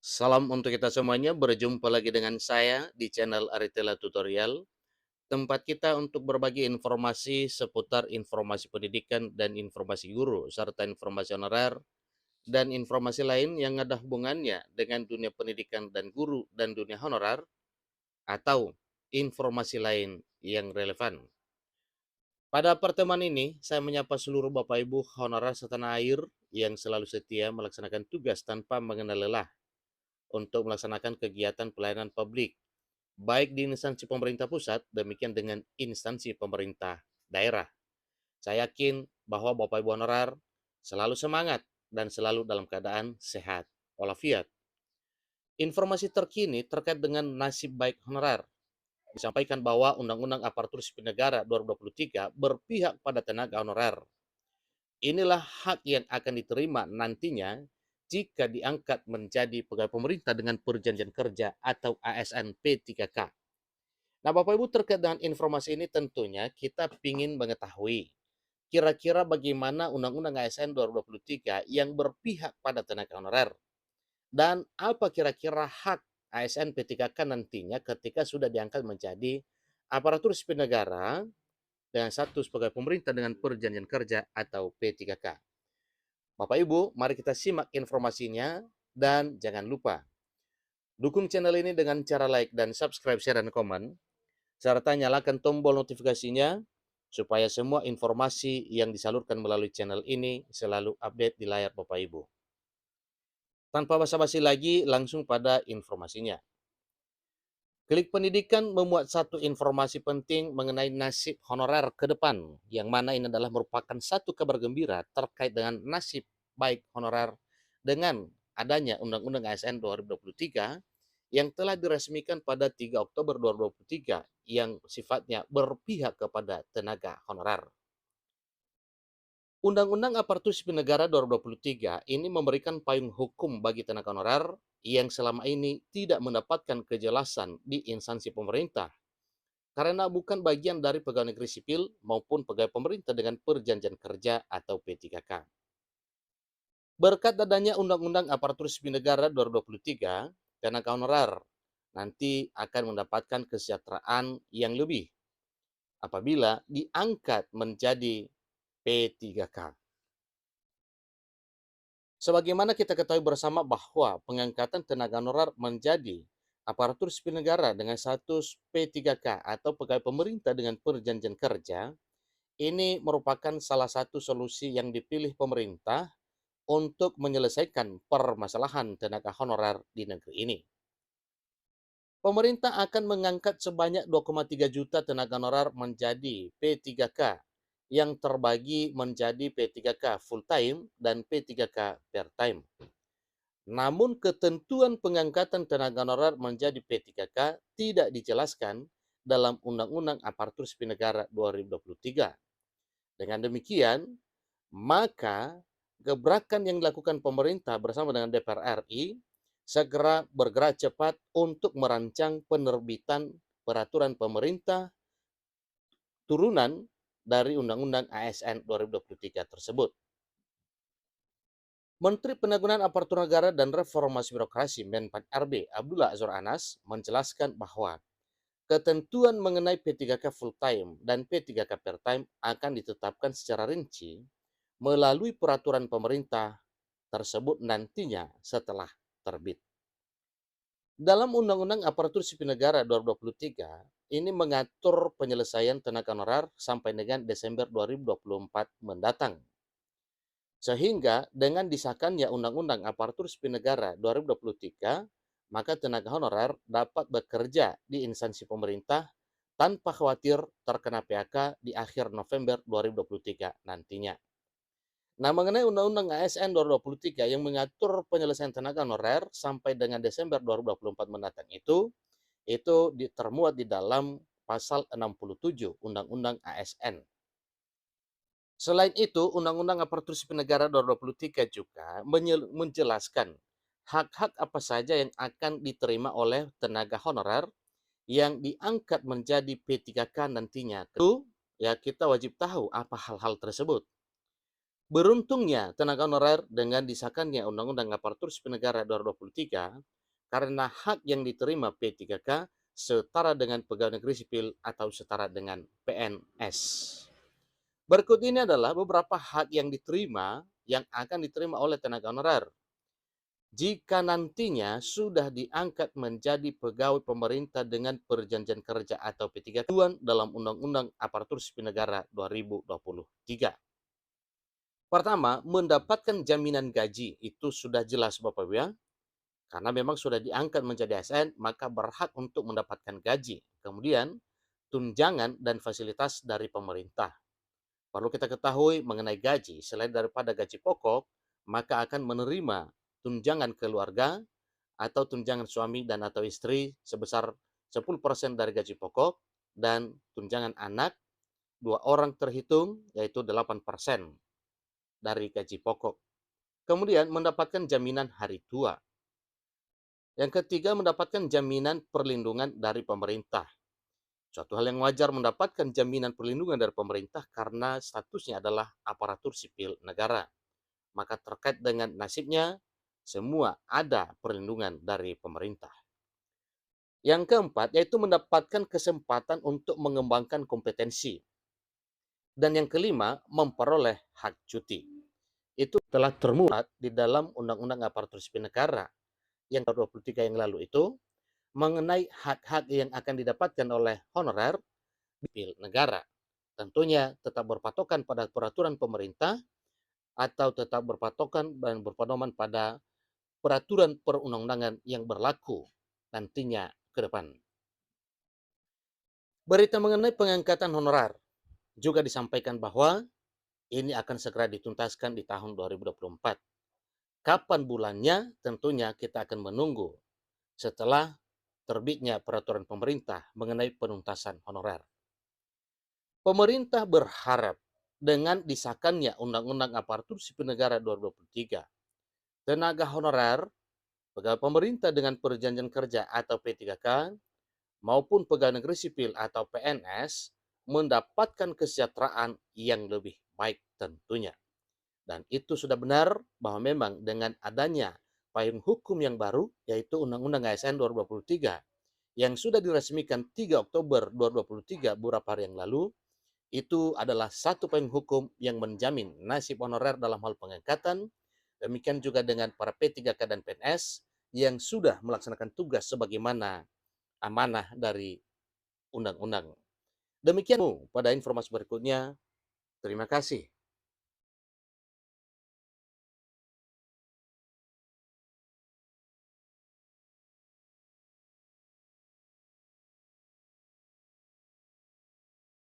Salam untuk kita semuanya, berjumpa lagi dengan saya di channel Aritela Tutorial, tempat kita untuk berbagi informasi seputar informasi pendidikan dan informasi guru, serta informasi honorer dan informasi lain yang ada hubungannya dengan dunia pendidikan dan guru dan dunia honorer, atau informasi lain yang relevan. Pada pertemuan ini, saya menyapa seluruh Bapak Ibu honorer setanah air yang selalu setia melaksanakan tugas tanpa mengenal lelah untuk melaksanakan kegiatan pelayanan publik baik di instansi pemerintah pusat, demikian dengan instansi pemerintah daerah. Saya yakin bahwa Bapak Ibu honorer selalu semangat dan selalu dalam keadaan sehat walafiat. Informasi terkini terkait dengan nasib baik honorer disampaikan bahwa Undang-Undang Aparatur Sipil Negara 2023 berpihak pada tenaga honorer. Inilah hak yang akan diterima nantinya jika diangkat menjadi pegawai pemerintah dengan perjanjian kerja atau ASN P3K. Nah, Bapak Ibu, terkait dengan informasi ini tentunya kita ingin mengetahui kira-kira bagaimana Undang-Undang ASN 2023 yang berpihak pada tenaga honorer dan apa kira-kira hak ASN P3K nantinya ketika sudah diangkat menjadi aparatur sipil negara dengan status pegawai pemerintah dengan perjanjian kerja atau P3K. Bapak Ibu, mari kita simak informasinya dan jangan lupa dukung channel ini dengan cara like dan subscribe, share, dan komen serta nyalakan tombol notifikasinya supaya semua informasi yang disalurkan melalui channel ini selalu update di layar Bapak Ibu. Tanpa basa-basi lagi, langsung pada informasinya. Klik Pendidikan memuat satu informasi penting mengenai nasib honorer ke depan, yang mana ini adalah merupakan satu kabar gembira terkait dengan nasib baik honorer dengan adanya Undang-Undang ASN 2023 yang telah diresmikan pada 3 Oktober 2023 yang sifatnya berpihak kepada tenaga honorer. Undang-Undang Aparatur Sipil Negara 2023 ini memberikan payung hukum bagi tenaga honorer yang selama ini tidak mendapatkan kejelasan di instansi pemerintah karena bukan bagian dari pegawai negeri sipil maupun pegawai pemerintah dengan perjanjian kerja atau P3K. Berkat adanya Undang-Undang Aparatur Sipil Negara 2023, tenaga honorer nanti akan mendapatkan kesejahteraan yang lebih apabila diangkat menjadi P3K. Sebagaimana kita ketahui bersama bahwa pengangkatan tenaga honorer menjadi aparatur sipil negara dengan status P3K atau pegawai pemerintah dengan perjanjian kerja, ini merupakan salah satu solusi yang dipilih pemerintah untuk menyelesaikan permasalahan tenaga honorer di negeri ini. Pemerintah akan mengangkat sebanyak 2,3 juta tenaga honorer menjadi P3K yang terbagi menjadi P3K full time dan P3K part time. Namun ketentuan pengangkatan tenaga honorer menjadi P3K tidak dijelaskan dalam Undang-Undang Aparatur Sipil Negara 2023. Dengan demikian, maka gebrakan yang dilakukan pemerintah bersama dengan DPR RI segera bergerak cepat untuk merancang penerbitan peraturan pemerintah turunan dari Undang-Undang ASN 2023 tersebut. Menteri Penanggulangan Aparatur Negara dan Reformasi Birokrasi Menpan RB Abdullah Azwar Anas menjelaskan bahwa ketentuan mengenai P3K full time dan P3K part time akan ditetapkan secara rinci melalui peraturan pemerintah tersebut nantinya setelah terbit. Dalam Undang-Undang Aparatur Sipil Negara 2023, ini mengatur penyelesaian tenaga honorer sampai dengan Desember 2024 mendatang. Sehingga dengan disahkannya Undang-Undang Aparatur Sipil Negara 2023, maka tenaga honorer dapat bekerja di instansi pemerintah tanpa khawatir terkena PHK di akhir November 2023 nantinya. Nah, mengenai Undang-Undang ASN 2023 yang mengatur penyelesaian tenaga honorer sampai dengan Desember 2024 mendatang itu termuat di dalam pasal 67 Undang-Undang ASN. Selain itu, Undang-Undang Aparatur Sipil Negara 2023 juga menjelaskan hak-hak apa saja yang akan diterima oleh tenaga honorer yang diangkat menjadi P3K nantinya. Tentu, ya kita wajib tahu apa hal-hal tersebut. Beruntungnya tenaga honorer dengan disahkannya Undang-Undang Aparatur Sipil Negara 2023 karena hak yang diterima P3K setara dengan pegawai negeri sipil atau setara dengan PNS. Berikut ini adalah beberapa hak yang akan diterima oleh tenaga honorer jika nantinya sudah diangkat menjadi pegawai pemerintah dengan perjanjian kerja atau P3K dalam Undang-Undang Aparatur Sipil Negara 2023. Pertama, mendapatkan jaminan gaji. Itu sudah jelas Bapak Ibu ya. Karena memang sudah diangkat menjadi ASN, maka berhak untuk mendapatkan gaji. Kemudian, tunjangan dan fasilitas dari pemerintah. Perlu kita ketahui mengenai gaji, selain daripada gaji pokok, maka akan menerima tunjangan keluarga atau tunjangan suami dan atau istri sebesar 10% dari gaji pokok dan tunjangan anak 2 orang terhitung yaitu 8% dari gaji pokok. Kemudian mendapatkan jaminan hari tua. Yang ketiga, mendapatkan jaminan perlindungan dari pemerintah. Suatu hal yang wajar mendapatkan jaminan perlindungan dari pemerintah karena statusnya adalah aparatur sipil negara. Maka terkait dengan nasibnya, semua ada perlindungan dari pemerintah. Yang keempat, yaitu mendapatkan kesempatan untuk mengembangkan kompetensi. Dan yang kelima, memperoleh hak cuti. Itu telah termuat di dalam Undang-Undang Aparatur Sipil Negara yang 23 yang lalu itu mengenai hak-hak yang akan didapatkan oleh honorer sipil negara. Tentunya tetap berpatokan pada peraturan pemerintah atau tetap berpatokan dan berpedoman pada peraturan perundang-undangan yang berlaku nantinya ke depan. Berita mengenai pengangkatan honorer juga disampaikan bahwa ini akan segera dituntaskan di tahun 2024. Kapan bulannya? Tentunya kita akan menunggu setelah terbitnya peraturan pemerintah mengenai penuntasan honorer. Pemerintah berharap dengan disahkannya Undang-Undang Aparatur Sipil Negara 2023, tenaga honorer, pegawai pemerintah dengan perjanjian kerja atau P3K, maupun pegawai negeri sipil atau PNS mendapatkan kesejahteraan yang lebih baik tentunya. Dan itu sudah benar bahwa memang dengan adanya payung hukum yang baru, yaitu Undang-Undang ASN 2023, yang sudah diresmikan 3 Oktober 2023 beberapa hari yang lalu, itu adalah satu payung hukum yang menjamin nasib honorer dalam hal pengangkatan, demikian juga dengan para P3K dan PNS yang sudah melaksanakan tugas sebagaimana amanah dari undang-undang. Demikian pada informasi berikutnya. Terima kasih.